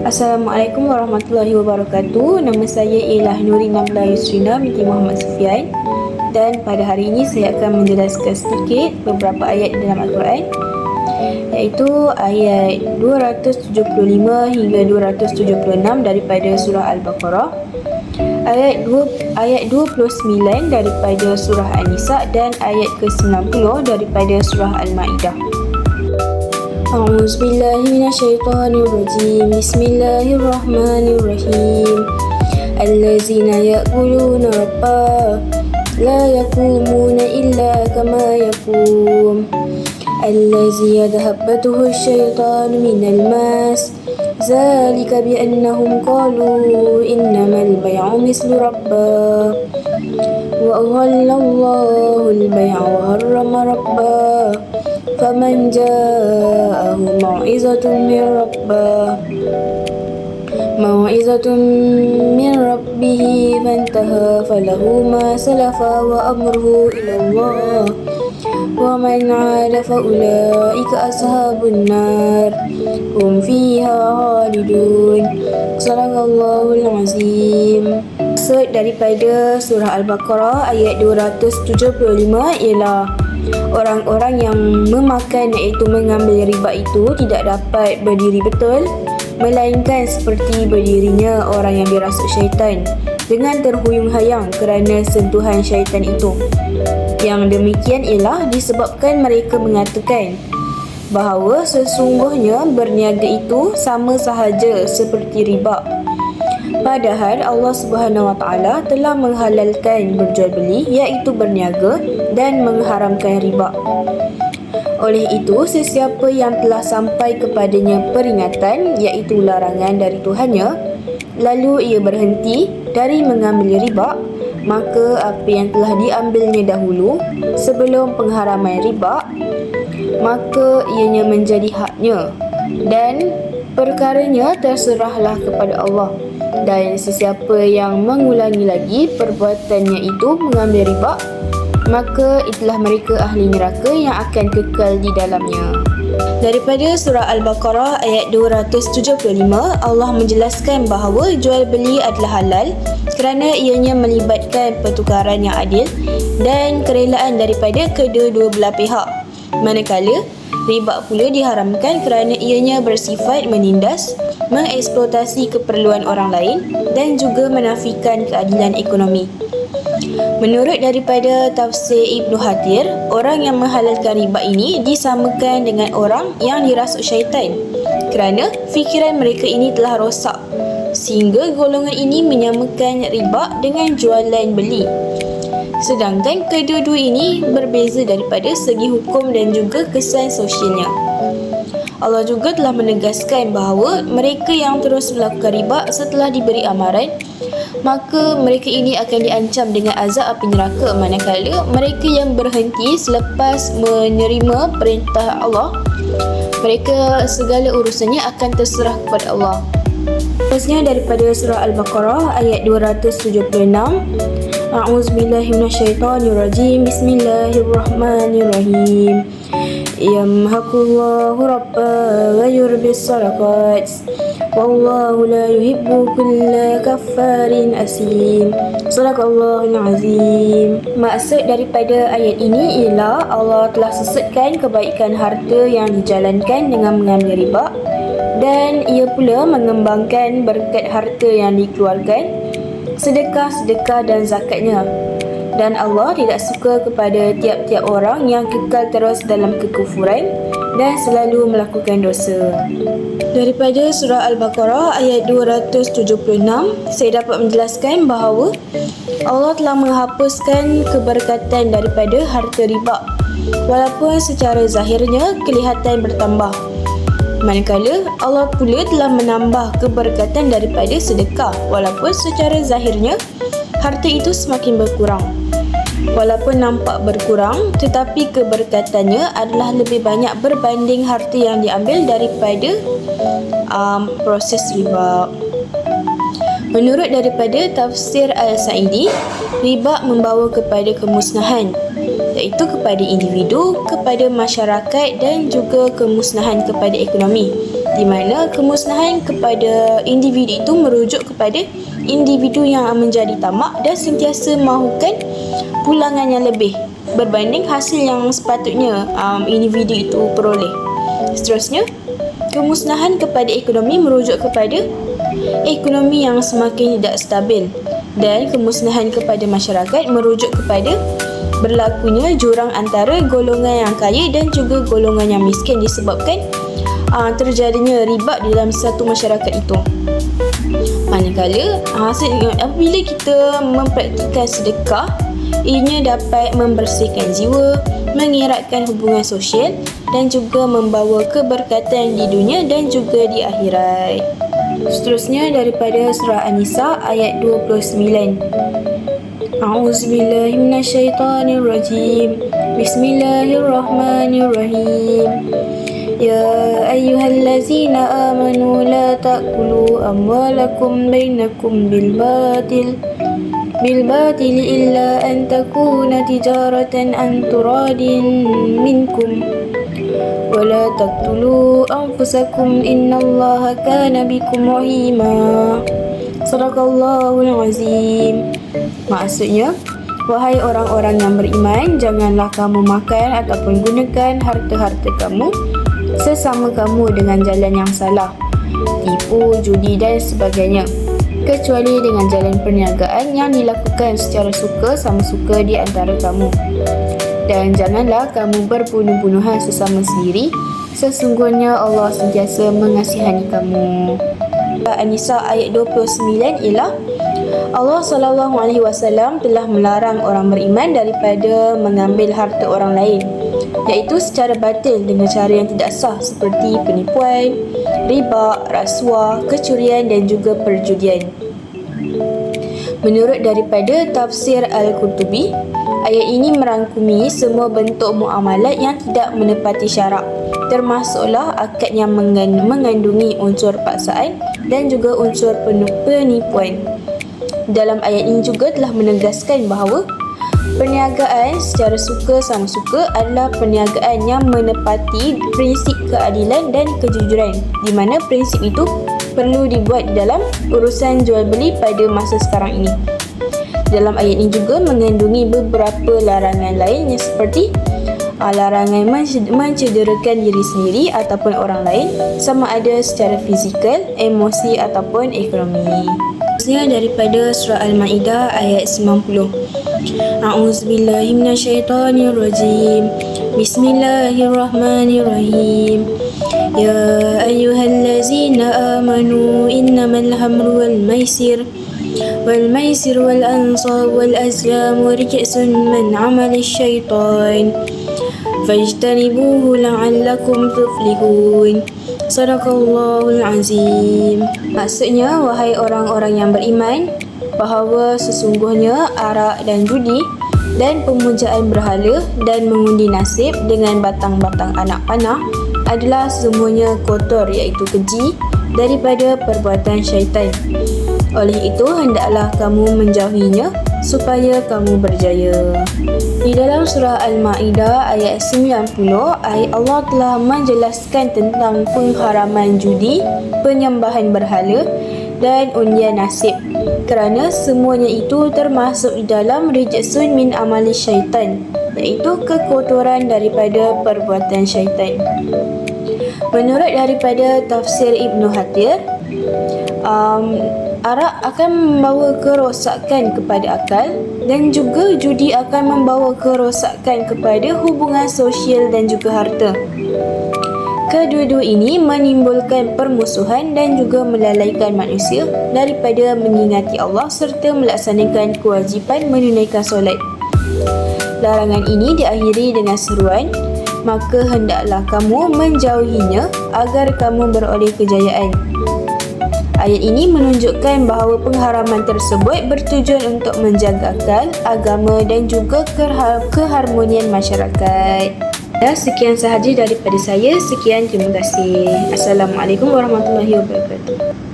Assalamualaikum warahmatullahi wabarakatuh. Nama saya ialah Nuri Namla Yusrina binti Muhammad Sufian, dan pada hari ini saya akan menjelaskan sedikit beberapa ayat dalam Al-Quran, iaitu ayat 275 hingga 276 daripada surah Al-Baqarah, ayat 29 daripada surah An-Nisa, dan ayat ke-90 daripada surah Al-Maidah. أعوذ بالله من الشيطان الرجيم بسم الله الرحمن الرحيم الذين يأكلون ربا لا يقومون إلا كما يقوم الذي يذهبته الشيطان من الماس ذلك بأنهم قالوا إنما البيع مثل ربا وأحل الله البيع وحرم ربا فمن جاءه موعظة من ربه فانتهى فله ما سلف وأمره إلى الله ومن عاد فأولئك أصحاب النار هم فيها خالدون صدق الله العظيم. Maksud daripada surah Al-Baqarah ayat 275 ialah orang-orang yang memakan iaitu mengambil riba itu tidak dapat berdiri betul, melainkan seperti berdirinya orang yang dirasuk syaitan dengan terhuyung-hayang kerana sentuhan syaitan itu. Yang demikian ialah disebabkan mereka mengatakan bahawa sesungguhnya berniaga itu sama sahaja seperti riba. Padahal Allah Subhanahu Wa Taala telah menghalalkan berjual beli iaitu berniaga dan mengharamkan riba. Oleh itu, sesiapa yang telah sampai kepadanya peringatan iaitu larangan dari Tuhannya, lalu ia berhenti dari mengambil riba, maka apa yang telah diambilnya dahulu sebelum pengharaman riba, maka ianya menjadi haknya dan perkaranya terserahlah kepada Allah. Dan sesiapa yang mengulangi lagi perbuatannya itu mengambil riba, maka itulah mereka ahli neraka yang akan kekal di dalamnya. Daripada surah Al-Baqarah ayat 275, Allah menjelaskan bahawa jual beli adalah halal kerana ianya melibatkan pertukaran yang adil dan kerelaan daripada kedua-dua belah pihak. Manakala riba pula diharamkan kerana ianya bersifat menindas, mengeksploitasi keperluan orang lain dan juga menafikan keadilan ekonomi. Menurut daripada tafsir Ibnu Hatir, orang yang menghalalkan riba ini disamakan dengan orang yang dirasuk syaitan kerana fikiran mereka ini telah rosak, sehingga golongan ini menyamakan riba dengan jualan beli. Sedangkan kedua-dua ini berbeza daripada segi hukum dan juga kesan sosialnya. Allah juga telah menegaskan bahawa mereka yang terus melakukan riba setelah diberi amaran, maka mereka ini akan diancam dengan azab api neraka. Manakala mereka yang berhenti selepas menerima perintah Allah, mereka segala urusannya akan terserah kepada Allah. Terusnya daripada surah Al-Baqarah ayat 276, A'udzubillahi minasyaitonirrajim. Bismillahirrahmanirrahim. Yamhaqullahu rabba wa yurbis sadaqat wallahu la yuhibbu kulla kaffarin asim. Sadaqallahul azim. Maksud daripada ayat ini ialah Allah telah sesatkan kebaikan harta yang dijalankan dengan mengambil riba, dan ia pula mengembangkan berkat harta yang dikeluarkan, sedekah-sedekah dan zakatnya. Dan Allah tidak suka kepada tiap-tiap orang yang kekal terus dalam kekufuran dan selalu melakukan dosa. Daripada surah Al-Baqarah ayat 276, saya dapat menjelaskan bahawa Allah telah menghapuskan keberkatan daripada harta riba, walaupun secara zahirnya kelihatan bertambah. Manakala Allah pula telah menambah keberkatan daripada sedekah, walaupun secara zahirnya harta itu semakin berkurang. Walaupun nampak berkurang, tetapi keberkatannya adalah lebih banyak berbanding harta yang diambil daripada proses riba. Menurut daripada tafsir Al-Sa'idi, riba membawa kepada kemusnahan, iaitu kepada individu, kepada masyarakat dan juga kemusnahan kepada ekonomi. di mana kemusnahan kepada individu itu merujuk kepada individu yang menjadi tamak dan sentiasa mahukan pulangan yang lebih berbanding hasil yang sepatutnya individu itu peroleh. Seterusnya, kemusnahan kepada ekonomi merujuk kepada ekonomi yang semakin tidak stabil, dan kemusnahan kepada masyarakat merujuk kepada berlakunya jurang antara golongan yang kaya dan juga golongan yang miskin disebabkan terjadinya riba dalam satu masyarakat itu. Manakala apabila kita mempraktikkan sedekah, ianya dapat membersihkan jiwa, mengeratkan hubungan sosial dan juga membawa keberkatan di dunia dan juga di akhirat. Seterusnya daripada surah An-Nisa ayat 29. A'udzubillahi minasyaitonirrajim. Bismillahirrahmanirrahim. Ya ayyuhallazina amanu la ta'kulu amwalakum bainakum bil batil illa an takuna tijaratan an turadin minkum wa la taqtulu anfusakum innallaha kana bikum rahima. Sadaqallahul azim. Maksudnya, wahai orang-orang yang beriman, janganlah kamu makan ataupun gunakan harta-harta kamu sesama kamu dengan jalan yang salah, tipu, judi dan sebagainya, kecuali dengan jalan perniagaan yang dilakukan secara suka sama suka di antara kamu. Dan janganlah kamu berbunuh-bunuhan sesama sendiri, sesungguhnya Allah sentiasa mengasihani kamu. An-Nisa ayat 29 ialah Allah SAW telah melarang orang beriman daripada mengambil harta orang lain, iaitu secara batil dengan cara yang tidak sah seperti penipuan, riba, rasuah, kecurian dan juga perjudian. Menurut daripada tafsir Al-Qurtubi, ayat ini merangkumi semua bentuk muamalat yang tidak menepati syarak, termasuklah akad yang mengandungi unsur paksaan dan juga unsur penipuan. Dalam ayat ini juga telah menegaskan bahawa perniagaan secara suka sama suka adalah perniagaan yang menepati prinsip keadilan dan kejujuran, di mana prinsip itu perlu dibuat dalam urusan jual beli pada masa sekarang ini. Dalam ayat ini juga mengandungi beberapa larangan lainnya seperti larangan mencederakan diri sendiri ataupun orang lain, sama ada secara fizikal, emosi ataupun ekonomi. Daripada surah Al-Ma'idah ayat 90. A'udzubillahi minasyaitonirrajim. Bismillahirrahmanirrahim. Ya ayyuhallazina amanu innamal hamru wal maisir wal ansab wal azlam rijsun min amali syaitan fajtanibuhu la'allakum tuflihun. Sadaqallahul azim. Maksudnya, wahai orang-orang yang beriman, bahawa sesungguhnya arak dan judi dan pemujaan berhala dan mengundi nasib dengan batang-batang anak panah adalah semuanya kotor, iaitu keji daripada perbuatan syaitan. Oleh itu, hendaklah kamu menjauhinya supaya kamu berjaya. Di dalam surah Al-Ma'idah ayat 90, Allah telah menjelaskan tentang pengharaman judi, penyembahan berhala dan undian nasib, kerana semuanya itu termasuk di dalam rijsun min amali syaitan, iaitu kekotoran daripada perbuatan syaitan. Menurut daripada tafsir Ibn Hatir, arak akan membawa kerosakan kepada akal dan juga judi akan membawa kerosakan kepada hubungan sosial dan juga harta. Kedua-dua ini menimbulkan permusuhan dan juga melalaikan manusia daripada mengingati Allah serta melaksanakan kewajipan menunaikan solat. Larangan ini diakhiri dengan seruan, maka hendaklah kamu menjauhinya agar kamu beroleh kejayaan. Ayat ini menunjukkan bahawa pengharaman tersebut bertujuan untuk menjaga akal, agama dan juga keharmonian masyarakat. Dan sekian sahaja daripada saya. Sekian, terima kasih. Assalamualaikum warahmatullahi wabarakatuh.